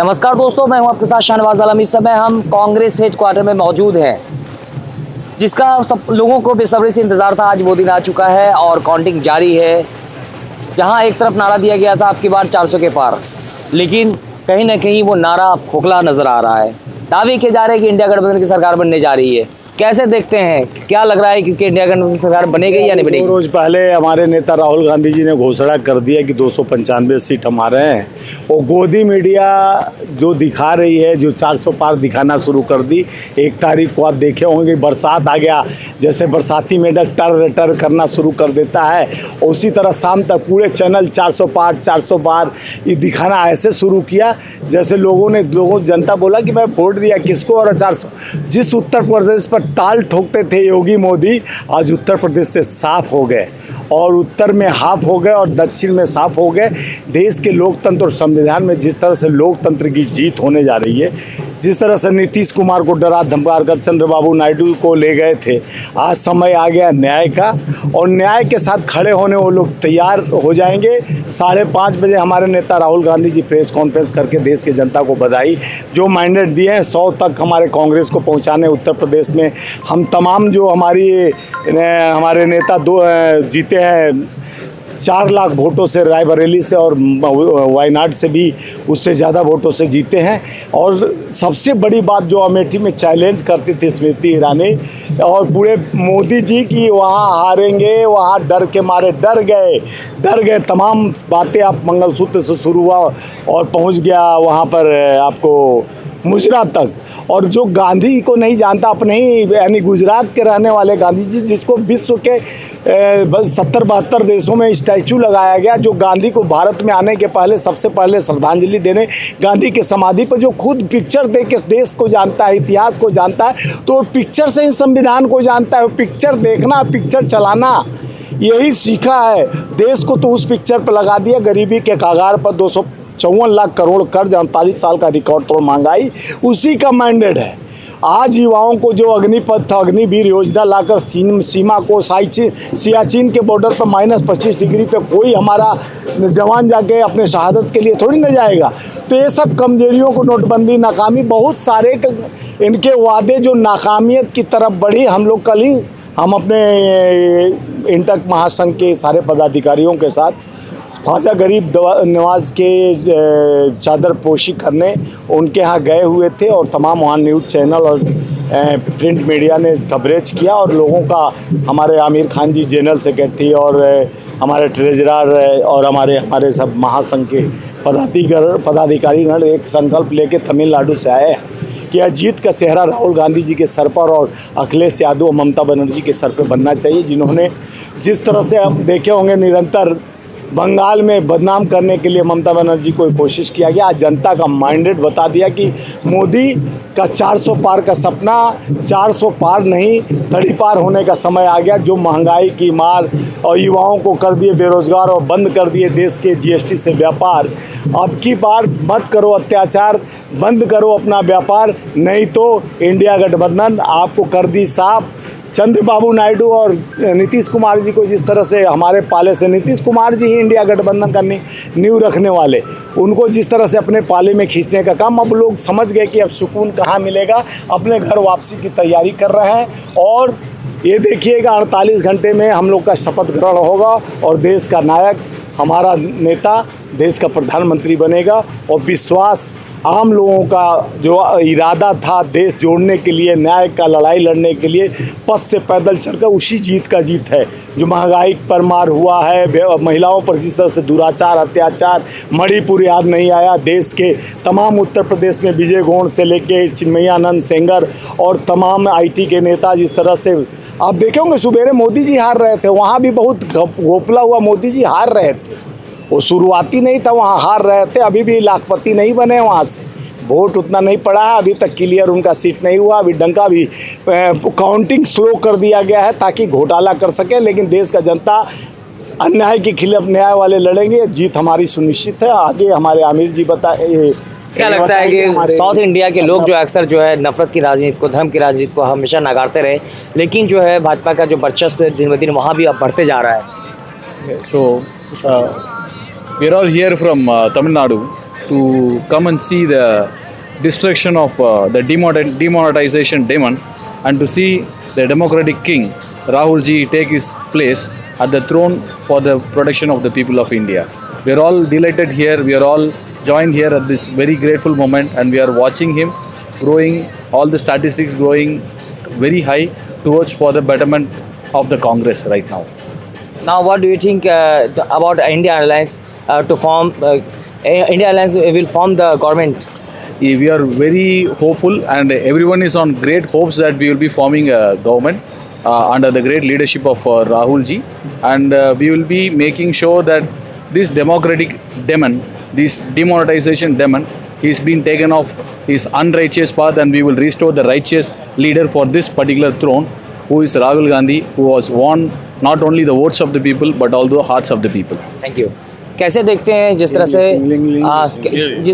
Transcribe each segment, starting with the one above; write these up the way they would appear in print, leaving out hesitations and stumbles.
नमस्कार दोस्तों, मैं हूं आपके साथ शाहनवाज आलम। इस समय हम कांग्रेस हेडक्वार्टर में मौजूद हैं, जिसका सब लोगों को बेसब्री से इंतजार था। आज वो दिन आ चुका है और काउंटिंग जारी है। जहां एक तरफ नारा दिया गया था आपकी बार 400 के पार, लेकिन कहीं ना कहीं वो नारा खोखला नजर आ रहा है। दावे किए जा रहे हैं कि इंडिया गठबंधन की सरकार बनने जा रही है। कैसे देखते हैं, क्या लग रहा है कि इंडिया गठबंधन की सरकार बनेगी या नहीं बनेगी? 2 रोज पहले हमारे नेता राहुल गांधी जी ने घोषणा कर दिया कि 295 सीट हमारे हैं। और गोदी मीडिया जो दिखा रही है, जो 400 पार दिखाना शुरू कर दी। 1 तारीख को आप देखे होंगे बरसात आ गया, जैसे बरसाती मेढक टर टर करना शुरू कर देता है, उसी तरह शाम तक पूरे चैनल 400 पार ये दिखाना ऐसे शुरू किया जैसे लोगों जनता बोला कि मैं वोट दिया किसको। और 400 जिस उत्तर प्रदेश पर ताल ठोकते थे योगी मोदी, आज उत्तर प्रदेश से साफ हो गए और उत्तर में हाफ हो गए और दक्षिण में साफ हो गए। देश के लोकतंत्र और संविधान में जिस तरह से लोकतंत्र की जीत होने जा रही है, जिस तरह से नीतीश कुमार को डरा धमका कर चंद्रबाबू नायडू को ले गए थे, आज समय आ गया न्याय का और न्याय के साथ खड़े होने वो लोग तैयार हो जाएंगे। 5:30 बजे हमारे नेता राहुल गांधी जी प्रेस कॉन्फ्रेंस करके देश की जनता को बधाई, जो मैंडेट दिए हैं 100 तक हमारे कांग्रेस को पहुंचाने उत्तर प्रदेश में। हम तमाम जो हमारे नेता जीते हैं 4 लाख वोटों से, रायबरेली से और वायनाड से भी उससे ज़्यादा वोटों से जीते हैं। और सबसे बड़ी बात जो अमेठी में चैलेंज करती थी स्मृति ईरानी और पूरे मोदी जी की, वहाँ हारेंगे, वहाँ डर के मारे डर गए। तमाम बातें आप मंगलसूत्र से शुरू हुआ और पहुँच गया वहाँ पर आपको मुजरा तक। और जो गांधी को नहीं जानता, अपने ही यानी गुजरात के रहने वाले गांधी जी, जिसको विश्व के 70-72 देशों में स्टैचू लगाया गया, जो गांधी को भारत में आने के पहले सबसे पहले श्रद्धांजलि देने गांधी के समाधि पर, जो खुद पिक्चर देख के देश को जानता है, इतिहास को जानता है, तो पिक्चर से ही संविधान को जानता है। पिक्चर देखना, पिक्चर चलाना, यही सीखा है। देश को तो उस पिक्चर पर लगा दिया, गरीबी के कागार पर 254 लाख करोड़ कर्ज, 48 साल का रिकॉर्ड तोड़ महंगाई, उसी का मैंडेट है। आज युवाओं को जो अग्निपथ अग्निवीर योजना लाकर सीमा को सियाचिन के बॉर्डर पर -25 डिग्री पे कोई हमारा जवान जाके अपने शहादत के लिए थोड़ी न जाएगा। तो ये सब कमजोरियों को, नोटबंदी, नाकामी, बहुत सारे इनके वादे जो नाकामियत की तरफ बढ़ी। हम लोग कल ही हम अपने इंटक महासंघ के सारे पदाधिकारियों के साथ ख्वाजा गरीब नवाज के चादर पोशी करने उनके यहाँ गए हुए थे और तमाम वहाँ न्यूज़ चैनल और प्रिंट मीडिया ने कवरेज किया और लोगों का, हमारे आमिर खान जी जनरल सेक्रेटरी और हमारे ट्रेजरर और हमारे सब महासंघ के पदाधिकारीगण एक संकल्प लेके तमिलनाडु से आए कि अजीत का सेहरा राहुल गांधी जी के सर पर और अखिलेश यादव और ममता बनर्जी के सर पर बनना चाहिए, जिन्होंने जिस तरह से हम देखे होंगे निरंतर बंगाल में बदनाम करने के लिए ममता बनर्जी को कोशिश किया गया। आज जनता का मैंडेट बता दिया कि मोदी का 400 पार का सपना 400 पार नहीं, तड़ी पार होने का समय आ गया। जो महंगाई की मार और युवाओं को कर दिए बेरोजगार और बंद कर दिए देश के जीएसटी से व्यापार। अब की बार मत करो अत्याचार, बंद करो अपना व्यापार, नहीं तो इंडिया गठबंधन आपको कर दी साफ। चंद्रबाबू नायडू और नीतीश कुमार जी को जिस तरह से हमारे पाले से, नीतीश कुमार जी ही इंडिया गठबंधन का नींव रखने वाले, उनको जिस तरह से अपने पाले में खींचने का काम, अब लोग समझ गए कि अब सुकून कहाँ मिलेगा, अपने घर वापसी की तैयारी कर रहे हैं। और ये देखिएगा 48 घंटे में हम लोग का शपथ ग्रहण होगा और देश का नायक, हमारा नेता देश का प्रधानमंत्री बनेगा। और विश्वास आम लोगों का जो इरादा था देश जोड़ने के लिए, न्याय का लड़ाई लड़ने के लिए पथ से पैदल चलकर, उसी जीत का जीत है। जो महंगाई पर मार हुआ है, महिलाओं पर जिस तरह से दुराचार अत्याचार, मणिपुर याद नहीं आया, देश के तमाम उत्तर प्रदेश में विजय गौड़ से लेके चिन्मयानंद सेंगर और तमाम IT के नेता, जिस तरह से आप देखे होंगे सुबेरे मोदी जी हार रहे थे, वहाँ भी बहुत घोपला हुआ मोदी जी हार रहे थे। वो शुरुआती नहीं था, वहाँ हार रहे थे, अभी भी लाखपति नहीं बने, वहाँ से वोट उतना नहीं पड़ा है, अभी तक क्लियर उनका सीट नहीं हुआ। अभी डंका भी काउंटिंग स्लो कर दिया गया है ताकि घोटाला कर सके, लेकिन देश का जनता अन्याय के खिलाफ न्याय वाले लड़ेंगे, जीत हमारी सुनिश्चित है। आगे हमारे आमिर जी बताए क्या लगता है कि साउथ इंडिया के लोग जो अक्सर जो है नफरत की राजनीति को, धर्म की राजनीति को हमेशा नकारते रहे, लेकिन जो है भाजपा का जो वर्चस्व दिन ब दिन वहाँ भी अब बढ़ते जा रहा है। So we are all here from Tamil Nadu to come and see the destruction of the demonetization demon, and to see the democratic king Rahul ji take his place at the throne for the protection of the people of India. We are all delighted here. We are all joined here at this very grateful moment, and we are watching him growing, all the statistics growing very high towards for the betterment of the Congress right now. Now, what do you think about India Alliance to form? India Alliance will form the government. We are very hopeful, and everyone is on great hopes that we will be forming a government under the great leadership of Rahul ji, and we will be making sure that this democratic demon, this demonetization demon, is being taken off his unrighteous path, and we will restore the righteous leader for this particular throne, who is Rahul Gandhi, who has won not only the votes of the people but also the hearts of the people. Thank you. कैसे देखते हैं जिस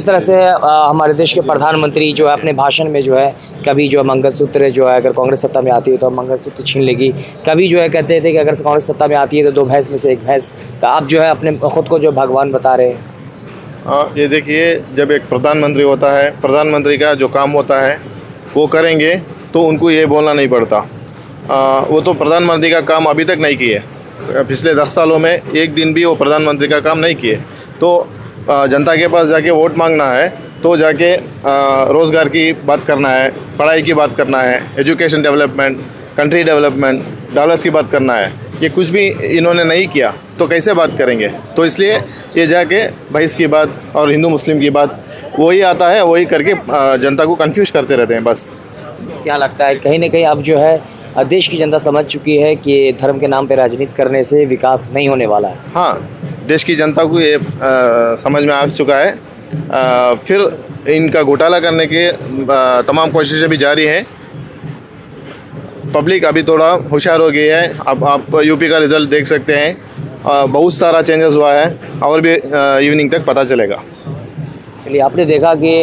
तरह से हमारे देश के प्रधानमंत्री जो है अपने भाषण में जो है कभी जो मंगलसूत्र जो है अगर कांग्रेस सत्ता में आती है तो मंगलसूत्र छीन लेगी, कभी जो है कहते थे कि अगर कांग्रेस सत्ता में आती है तो 2 भैंस में से 1 भैंस, तो आप जो है अपने खुद को जो भगवान बता रहे हैं। ये देखिए, जब एक प्रधानमंत्री होता है, प्रधानमंत्री का जो काम होता है वो करेंगे तो उनको ये बोलना नहीं पड़ता। वो तो प्रधानमंत्री का काम अभी तक नहीं किए, पिछले 10 सालों में एक दिन भी वो प्रधानमंत्री का काम नहीं किए। तो जनता के पास जाके वोट मांगना है तो जाके रोज़गार की बात करना है, पढ़ाई की बात करना है, education development, country development, dollars की बात करना है। ये कुछ भी इन्होंने नहीं किया तो कैसे बात करेंगे? तो इसलिए ये जाके भैंस की बात और हिंदू मुस्लिम की बात वही आता है, वही करके जनता को कंफ्यूज करते रहते हैं बस। क्या लगता है कहीं ना कहीं अब जो है देश की जनता समझ चुकी है कि धर्म के नाम पे राजनीति करने से विकास नहीं होने वाला है? हाँ, देश की जनता को ये समझ में आ चुका है। फिर इनका घोटाला करने के तमाम कोशिशें भी जारी हैं। पब्लिक अभी थोड़ा होशियार हो गई है। अब आप यूपी का रिज़ल्ट देख सकते हैं, बहुत सारा चेंजेस हुआ है और भी इवनिंग तक पता चलेगा। चलिए, आपने देखा कि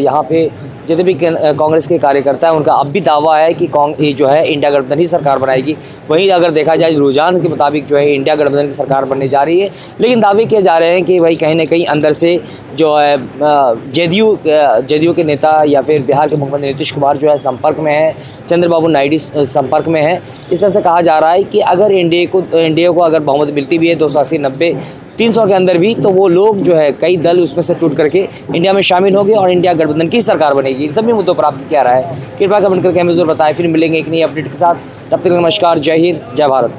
यहाँ पे जितने भी कांग्रेस के कार्यकर्ता हैं उनका अब भी दावा है कि ये जो है इंडिया गठबंधन ही सरकार बनाएगी। वहीं अगर देखा जाए रुझान के मुताबिक जो है इंडिया गठबंधन की सरकार बनने जा रही है, लेकिन दावे किए जा रहे हैं कि भाई कहीं ना कहीं अंदर से जो है जेडीयू के नेता या फिर बिहार के मुख्यमंत्री नीतीश कुमार जो है संपर्क में है, चंद्रबाबू नायडू संपर्क में है। इस तरह से कहा जा रहा है कि अगर एनडीए को अगर बहुमत मिलती भी है 280, 90, 300 के अंदर भी, तो वो लोग जो है कई दल उसमें से टूट करके इंडिया में शामिल होंगे और इंडिया गठबंधन की सरकार बनेगी। इन सभी मुद्दों पर आपकी क्या राय है? कृपया कमेंट करके हमें जरूर बताएं। फिर मिलेंगे एक नई अपडेट के साथ, तब तक नमस्कार, जय हिंद, जय भारत।